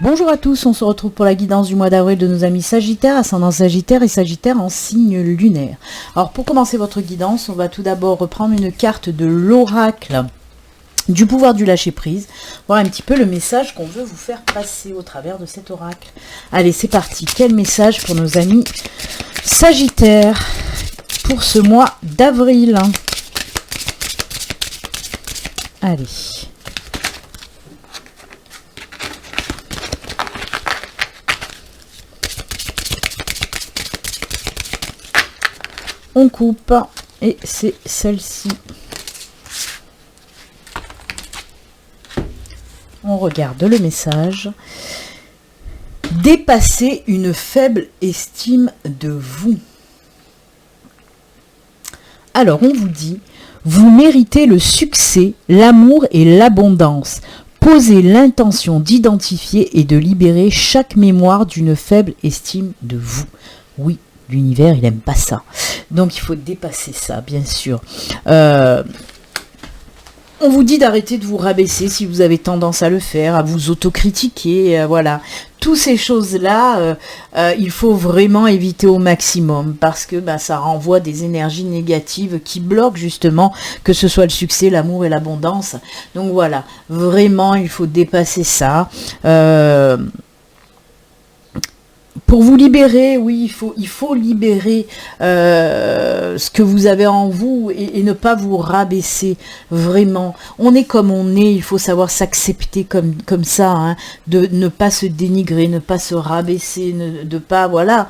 Bonjour à tous, on se retrouve pour la guidance du mois d'avril de nos amis Sagittaire, ascendant Sagittaire et Sagittaire en signe lunaire. Alors pour commencer votre guidance, on va tout d'abord reprendre une carte de l'oracle du pouvoir du lâcher-prise, voir un petit peu le message qu'on veut vous faire passer au travers de cet oracle. Allez, c'est parti. Quel message pour nos amis Sagittaire pour ce mois d'avril? Allez. On coupe et c'est celle-ci. On regarde le message. Dépasser une faible estime de vous. Alors on vous dit, vous méritez le succès, l'amour et l'abondance. Posez l'intention d'identifier et de libérer chaque mémoire d'une faible estime de vous. Oui. L'univers, il n'aime pas ça. Donc, il faut dépasser ça, bien sûr. On vous dit d'arrêter de vous rabaisser si vous avez tendance à le faire, à vous autocritiquer, voilà. Toutes ces choses-là, il faut vraiment éviter au maximum parce que ça renvoie des énergies négatives qui bloquent justement que ce soit le succès, l'amour et l'abondance. Donc, voilà. Vraiment, il faut dépasser ça. Pour vous libérer, oui, il faut libérer ce que vous avez en vous et ne pas vous rabaisser, vraiment. On est comme on est, il faut savoir s'accepter comme ça, hein, de ne pas se dénigrer, ne pas se rabaisser, de pas, voilà.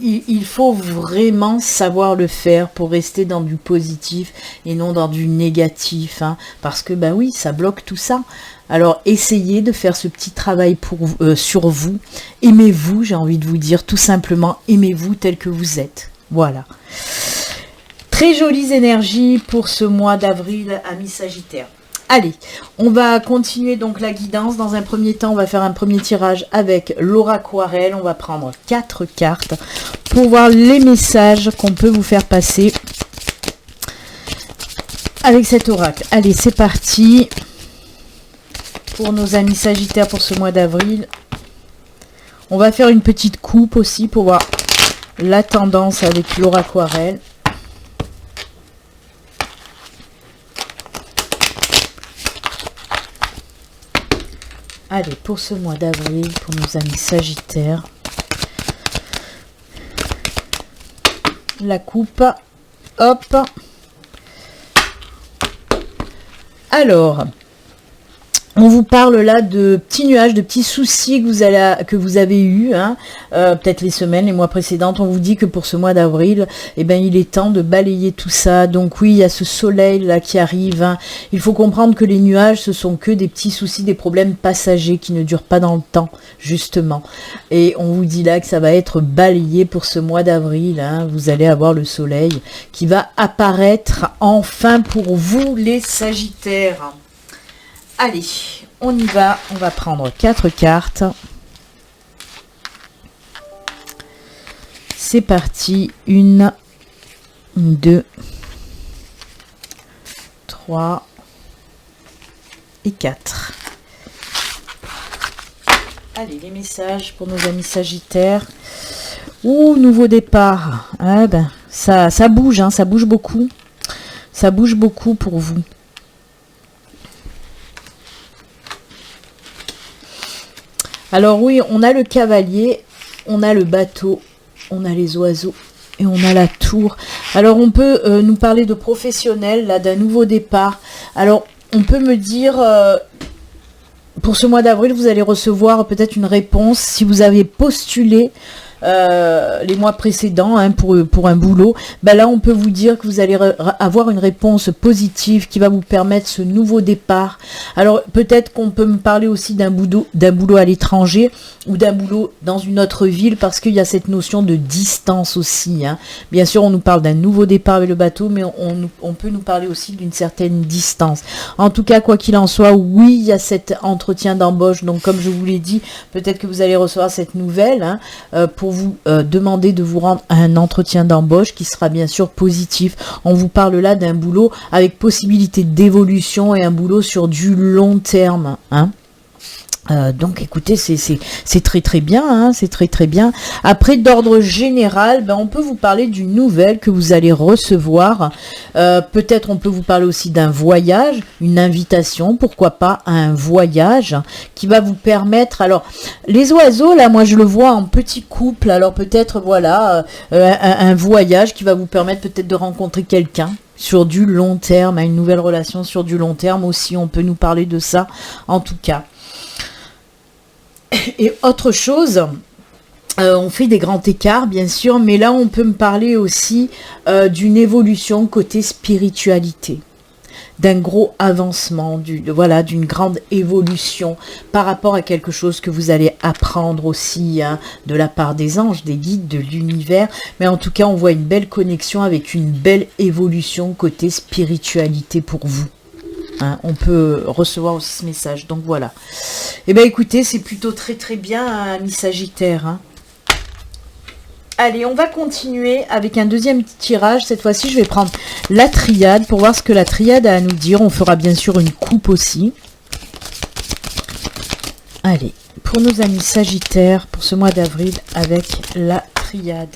Il faut vraiment savoir le faire pour rester dans du positif et non dans du négatif, hein, parce que, oui, ça bloque tout ça. Alors, essayez de faire ce petit travail sur vous. Aimez-vous, j'ai envie de vous dire, tout simplement, aimez-vous tel que vous êtes. Voilà. Très jolies énergies pour ce mois d'avril, amis Sagittaire. Allez, on va continuer donc la guidance. Dans un premier temps, on va faire un premier tirage avec l'oracle. On va prendre 4 cartes pour voir les messages qu'on peut vous faire passer avec cet oracle. Allez, c'est parti. Pour nos amis Sagittaires pour ce mois d'avril. On va faire une petite coupe aussi pour voir la tendance avec l'oracle. Allez, pour ce mois d'avril, pour nos amis Sagittaires. La coupe. Hop. Alors... on vous parle là de petits nuages, de petits soucis que vous avez eus, hein, peut-être les semaines, les mois précédentes. On vous dit que pour ce mois d'avril, il est temps de balayer tout ça. Donc oui, il y a ce soleil là qui arrive, hein. Il faut comprendre que les nuages, ce sont que des petits soucis, des problèmes passagers qui ne durent pas dans le temps, justement. Et on vous dit là que ça va être balayé pour ce mois d'avril, hein. Vous allez avoir le soleil qui va apparaître enfin pour vous, les Sagittaires. Allez, on y va. On va prendre 4 cartes. C'est parti. 1, 2, 3 et 4. Allez, les messages pour nos amis Sagittaires. Ouh, nouveau départ. Ah ça bouge, hein, ça bouge beaucoup. Ça bouge beaucoup pour vous. Alors oui, on a le cavalier, on a le bateau, on a les oiseaux et on a la tour. Alors on peut nous parler de professionnels, là, d'un nouveau départ. Alors on peut me dire, pour ce mois d'avril, vous allez recevoir peut-être une réponse si vous avez postulé les mois précédents, hein, pour un boulot. Là on peut vous dire que vous allez avoir une réponse positive qui va vous permettre ce nouveau départ. Alors peut-être qu'on peut me parler aussi d'un boulot à l'étranger ou d'un boulot dans une autre ville, parce qu'il y a cette notion de distance aussi, hein. Bien sûr on nous parle d'un nouveau départ avec le bateau, mais on peut nous parler aussi d'une certaine distance. En tout cas, quoi qu'il en soit, oui, il y a cet entretien d'embauche. Donc comme je vous l'ai dit, peut-être que vous allez recevoir cette nouvelle, hein, pour vous demander de vous rendre à un entretien d'embauche qui sera bien sûr positif. On vous parle là d'un boulot avec possibilité d'évolution et un boulot sur du long terme, hein. Donc écoutez, c'est très très bien, hein, c'est très très bien. Après, d'ordre général, ben, on peut vous parler d'une nouvelle que vous allez recevoir. Peut-être on peut vous parler aussi d'un voyage, une invitation, pourquoi pas, à un voyage qui va vous permettre... Alors, les oiseaux, là, moi je le vois en petit couple, alors peut-être, voilà, un voyage qui va vous permettre peut-être de rencontrer quelqu'un sur du long terme, une nouvelle relation sur du long terme aussi, on peut nous parler de ça, en tout cas. Et autre chose, on fait des grands écarts bien sûr, mais là on peut me parler aussi d'une évolution côté spiritualité, d'un gros avancement, d'une grande évolution par rapport à quelque chose que vous allez apprendre aussi, hein, de la part des anges, des guides, de l'univers, mais en tout cas on voit une belle connexion avec une belle évolution côté spiritualité pour vous. Hein, on peut recevoir aussi ce message, donc voilà. Et bien écoutez, c'est plutôt très très bien, hein, ami Sagittaire. Hein. Allez, on va continuer avec un deuxième tirage. Cette fois-ci, je vais prendre la triade pour voir ce que la triade a à nous dire. On fera bien sûr une coupe aussi. Allez, pour nos amis Sagittaires, pour ce mois d'avril, avec la triade.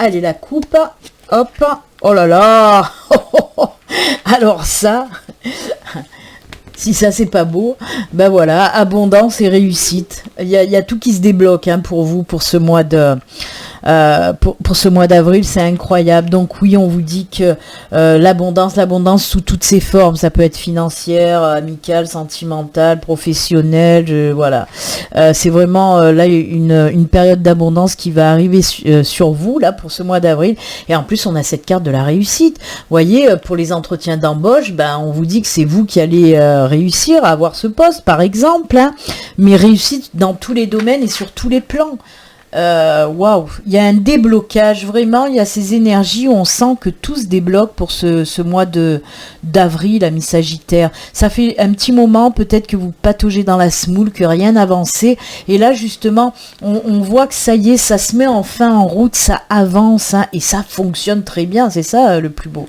Allez, la coupe, hop, oh là là, alors ça, si ça c'est pas beau, ben voilà, abondance et réussite, il y a tout qui se débloque, hein, pour vous, pour ce mois de... pour ce mois d'avril, c'est incroyable. Donc oui, on vous dit que l'abondance sous toutes ses formes, ça peut être financière, amicale, sentimentale, professionnelle, voilà. C'est vraiment là une période d'abondance qui va arriver sur vous là pour ce mois d'avril. Et en plus, on a cette carte de la réussite. Vous voyez, pour les entretiens d'embauche, ben on vous dit que c'est vous qui allez réussir à avoir ce poste, par exemple. Hein, mais réussite dans tous les domaines et sur tous les plans. Waouh, il y a un déblocage, vraiment, il y a ces énergies où on sent que tout se débloque pour ce mois d'avril, ami Sagittaire. Ça fait un petit moment, peut-être que vous pataugez dans la semoule, que rien n'avançait, et là justement, on voit que ça y est, ça se met enfin en route, ça avance, hein, et ça fonctionne très bien, c'est ça le plus beau.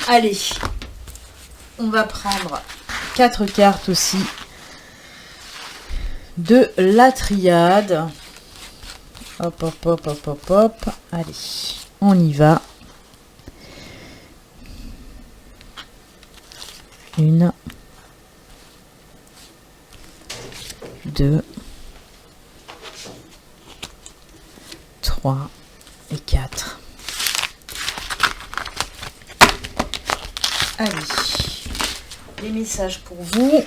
Allez, on va prendre 4 cartes aussi de la triade. Hop, hop, hop, hop, hop, hop. Allez, on y va. 1, 2, 3 et 4. Allez, les messages pour vous.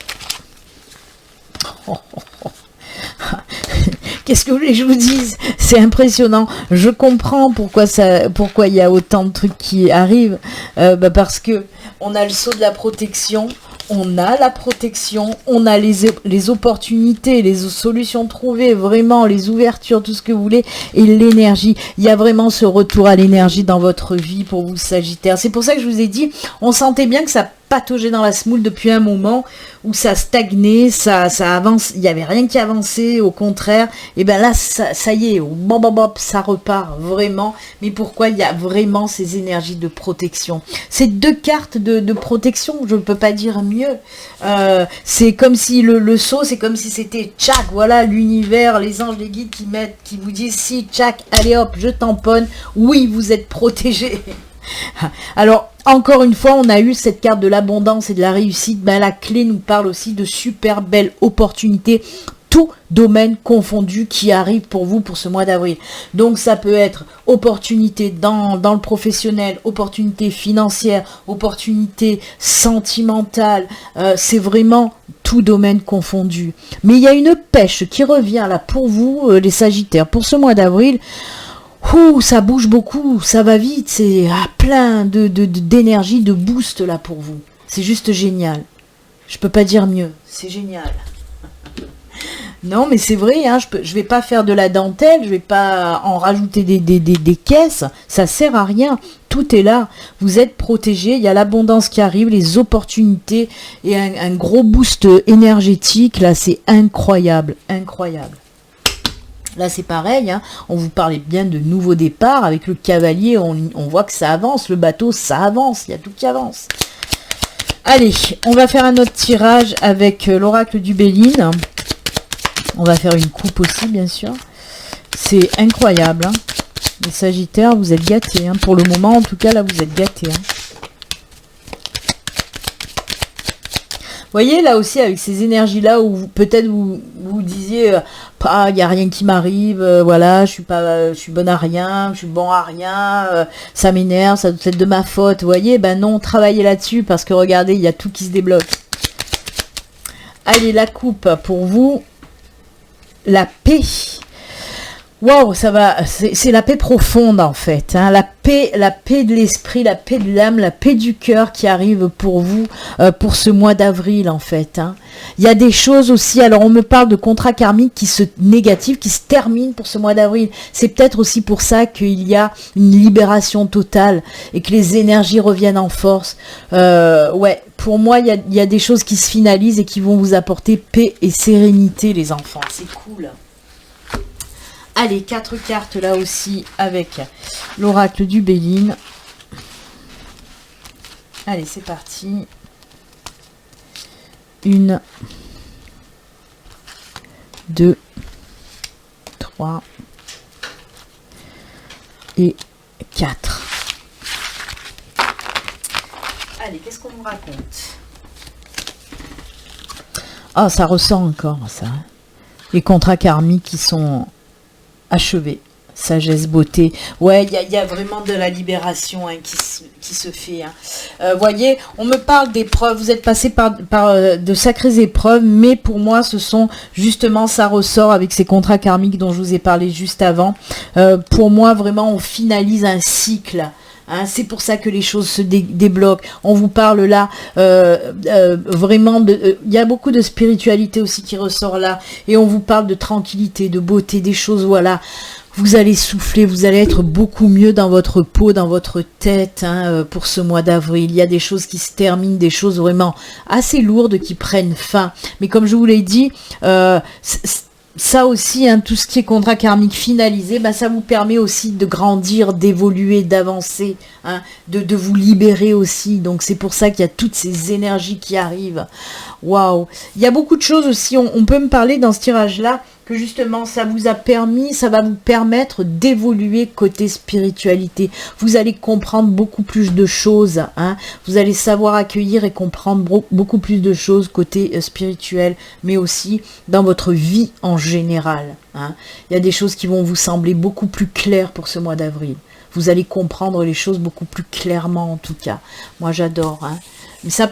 Qu'est-ce que vous voulez que je vous dise? C'est impressionnant. Je comprends pourquoi il y a autant de trucs qui arrivent. Parce que on a le sceau de la protection, on a la protection, on a les opportunités, les solutions trouvées, vraiment, les ouvertures, tout ce que vous voulez, et l'énergie. Il y a vraiment ce retour à l'énergie dans votre vie pour vous, Sagittaire. C'est pour ça que je vous ai dit, on sentait bien que ça pataugeait dans la semoule depuis un moment, où ça stagnait, ça avance, il n'y avait rien qui avançait, au contraire, et bien là, ça y est, ça repart, vraiment. Mais pourquoi? Il y a vraiment ces énergies de protection. Ces 2 cartes de protection, je ne peux pas dire mieux. C'est comme si le sceau, c'est comme si c'était tchac, voilà, l'univers, les anges, les guides qui vous disent, si, tchac, allez hop, je tamponne, oui, vous êtes protégé. Alors, encore une fois, on a eu cette carte de l'abondance et de la réussite. Ben, la clé nous parle aussi de super belles opportunités, tout domaine confondu, qui arrive pour vous pour ce mois d'avril. Donc, ça peut être opportunité dans le professionnel, opportunité financière, opportunité sentimentale. C'est vraiment tout domaine confondu. Mais il y a une pêche qui revient là pour vous, les Sagittaires, pour ce mois d'avril. Ouh, ça bouge beaucoup, ça va vite, c'est plein d'énergie, de boost là pour vous. C'est juste génial. Je peux pas dire mieux, c'est génial. Non, mais c'est vrai, hein, je vais pas faire de la dentelle, je vais pas en rajouter des caisses, ça sert à rien. Tout est là, vous êtes protégés, il y a l'abondance qui arrive, les opportunités et un gros boost énergétique, là, c'est incroyable, incroyable. Là, c'est pareil, hein, on vous parlait bien de nouveau départ. Avec le cavalier, on voit que ça avance. Le bateau, ça avance. Il y a tout qui avance. Allez, on va faire un autre tirage avec l'oracle du Béline. On va faire une coupe aussi, bien sûr. C'est incroyable. Hein. Les Sagittaires, vous êtes gâtés. Hein. Pour le moment, en tout cas, là, vous êtes gâtés. Hein. Voyez, là aussi, avec ces énergies-là, où peut-être vous disiez, il n'y a rien qui m'arrive, voilà, je suis bonne à rien, je suis bon à rien, ça m'énerve, ça doit être de ma faute. Vous voyez, ben non, travaillez là-dessus, parce que regardez, il y a tout qui se débloque. Allez, la coupe pour vous, la paix. Waouh, ça va, c'est la paix profonde en fait, hein, la paix de l'esprit, la paix de l'âme, la paix du cœur qui arrive pour vous, pour ce mois d'avril en fait. Hein. Il y a des choses aussi, alors on me parle de contrats karmiques négatifs qui se terminent pour ce mois d'avril. C'est peut-être aussi pour ça qu'il y a une libération totale et que les énergies reviennent en force. Ouais, pour moi, il y a des choses qui se finalisent et qui vont vous apporter paix et sérénité les enfants. C'est cool. Allez, 4 cartes là aussi avec l'oracle du Béline. Allez, c'est parti. 1, 2, 3 et 4. Allez, qu'est-ce qu'on nous raconte? Ah, ça ressort encore, ça. Les contrats karmiques qui sont achevés. Sagesse, beauté. Ouais, il y a vraiment de la libération hein, qui se fait. Hein. Voyez, on me parle d'épreuves. Vous êtes passé par de sacrées épreuves, mais pour moi, ce sont justement, ça ressort avec ces contrats karmiques dont je vous ai parlé juste avant. Pour moi, vraiment, on finalise un cycle. Hein, c'est pour ça que les choses se débloquent. On vous parle là vraiment de... Il y a beaucoup de spiritualité aussi qui ressort là. Et on vous parle de tranquillité, de beauté, des choses, voilà. Vous allez souffler, vous allez être beaucoup mieux dans votre peau, dans votre tête hein, pour ce mois d'avril. Il y a des choses qui se terminent, des choses vraiment assez lourdes qui prennent fin. Mais comme je vous l'ai dit... ça aussi, hein, tout ce qui est contrat karmique finalisé, bah, ça vous permet aussi de grandir, d'évoluer, d'avancer, hein, de vous libérer aussi. Donc c'est pour ça qu'il y a toutes ces énergies qui arrivent. Waouh! Il y a beaucoup de choses aussi, on peut me parler dans ce tirage-là, que justement ça vous a permis, ça va vous permettre d'évoluer côté spiritualité. Vous allez comprendre beaucoup plus de choses, hein. Vous allez savoir accueillir et comprendre beaucoup plus de choses côté spirituel, mais aussi dans votre vie en général. Hein. Il y a des choses qui vont vous sembler beaucoup plus claires pour ce mois d'avril. Vous allez comprendre les choses beaucoup plus clairement en tout cas. Moi j'adore. Hein. Mais ça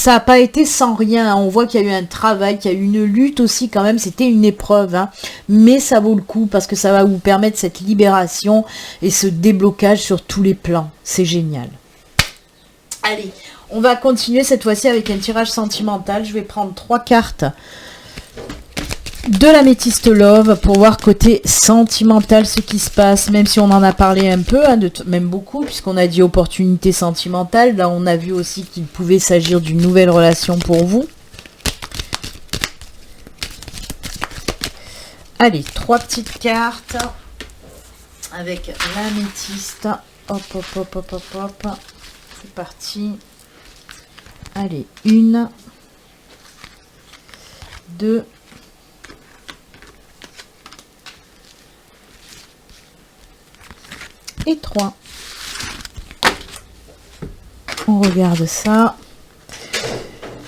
n'a pas été sans rien. Hein. On voit qu'il y a eu un travail, qu'il y a eu une lutte aussi quand même. C'était une épreuve. Hein. Mais ça vaut le coup parce que ça va vous permettre cette libération et ce déblocage sur tous les plans. C'est génial. Allez, on va continuer cette fois-ci avec un tirage sentimental. Je vais prendre 3 cartes de l'améthyste love pour voir côté sentimental ce qui se passe, même si on en a parlé un peu, hein, même beaucoup, puisqu'on a dit opportunité sentimentale. Là, on a vu aussi qu'il pouvait s'agir d'une nouvelle relation pour vous. Allez, 3 petites cartes avec l'améthyste. Hop, hop, hop, hop, hop, hop. C'est parti. Allez, 1, 2, et 3. On regarde ça.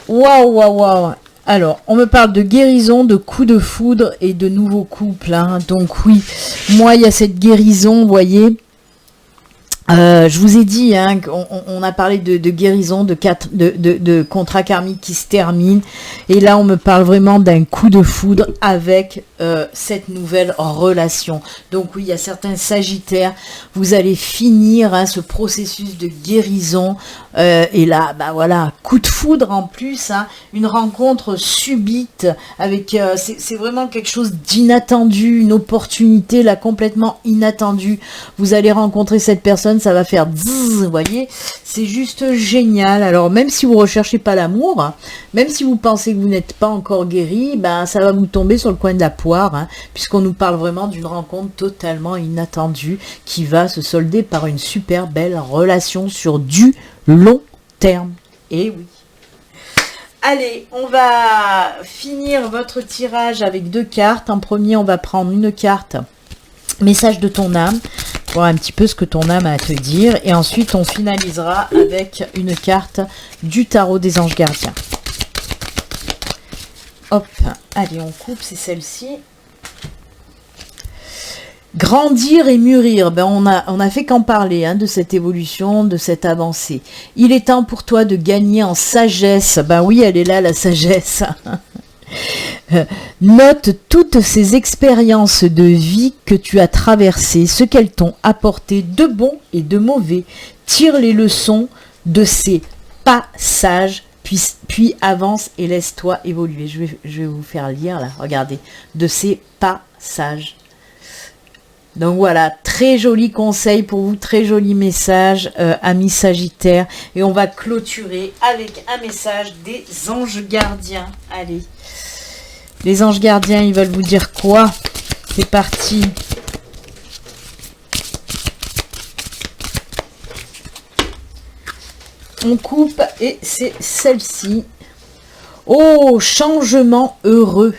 Waouh, waouh, waouh. Alors, on me parle de guérison, de coups de foudre et de nouveaux couples. Hein. Donc oui, moi, il y a cette guérison, vous voyez. Je vous ai dit, hein, on a parlé de guérison, de contrats karmiques qui se terminent. Et là, on me parle vraiment d'un coup de foudre avec cette nouvelle relation. Donc oui, il y a certains sagittaires, vous allez finir hein, ce processus de guérison. Et là, bah voilà, coup de foudre en plus, hein, une rencontre subite avec, c'est vraiment quelque chose d'inattendu, une opportunité là complètement inattendue. Vous allez rencontrer cette personne. ça va faire zzz, vous voyez, c'est juste génial. Alors même si vous recherchez pas l'amour, même si vous pensez que vous n'êtes pas encore guéri, ben ça va vous tomber sur le coin de la poire, hein, puisqu'on nous parle vraiment d'une rencontre totalement inattendue qui va se solder par une super belle relation sur du long terme. Et oui. Allez, on va finir votre tirage avec 2 cartes. En premier, on va prendre une carte message de ton âme, voir un petit peu ce que ton âme a à te dire. Et ensuite, on finalisera avec une carte du tarot des anges gardiens. Hop, allez, on coupe, c'est celle-ci. Grandir et mûrir, ben on a fait qu'en parler hein, de cette évolution, de cette avancée. Il est temps pour toi de gagner en sagesse. Ben oui, elle est là, la sagesse. Note toutes ces expériences de vie que tu as traversées, ce qu'elles t'ont apporté de bon et de mauvais. Tire les leçons de ces passages, puis avance et laisse-toi évoluer. Je vais vous faire lire là, regardez, de ces passages. Donc voilà, très joli conseil pour vous, très joli message, amis Sagittaire. Et on va clôturer avec un message des anges gardiens. Allez, les anges gardiens, ils veulent vous dire quoi? C'est parti. On coupe et c'est celle-ci. Oh, changement heureux.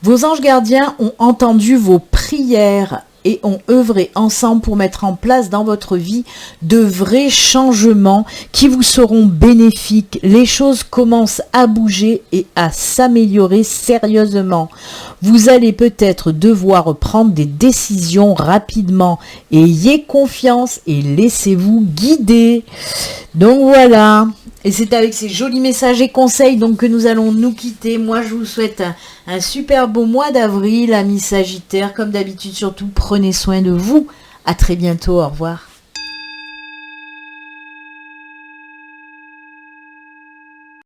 Vos anges gardiens ont entendu vos prières et ont œuvré ensemble pour mettre en place dans votre vie de vrais changements qui vous seront bénéfiques. Les choses commencent à bouger et à s'améliorer sérieusement. Vous allez peut-être devoir prendre des décisions rapidement. Ayez confiance et laissez-vous guider. Donc voilà. Et c'est avec ces jolis messages et conseils donc que nous allons nous quitter. Moi, je vous souhaite un super beau mois d'avril, amis Sagittaires. Comme d'habitude, surtout, prenez soin de vous. À très bientôt. Au revoir.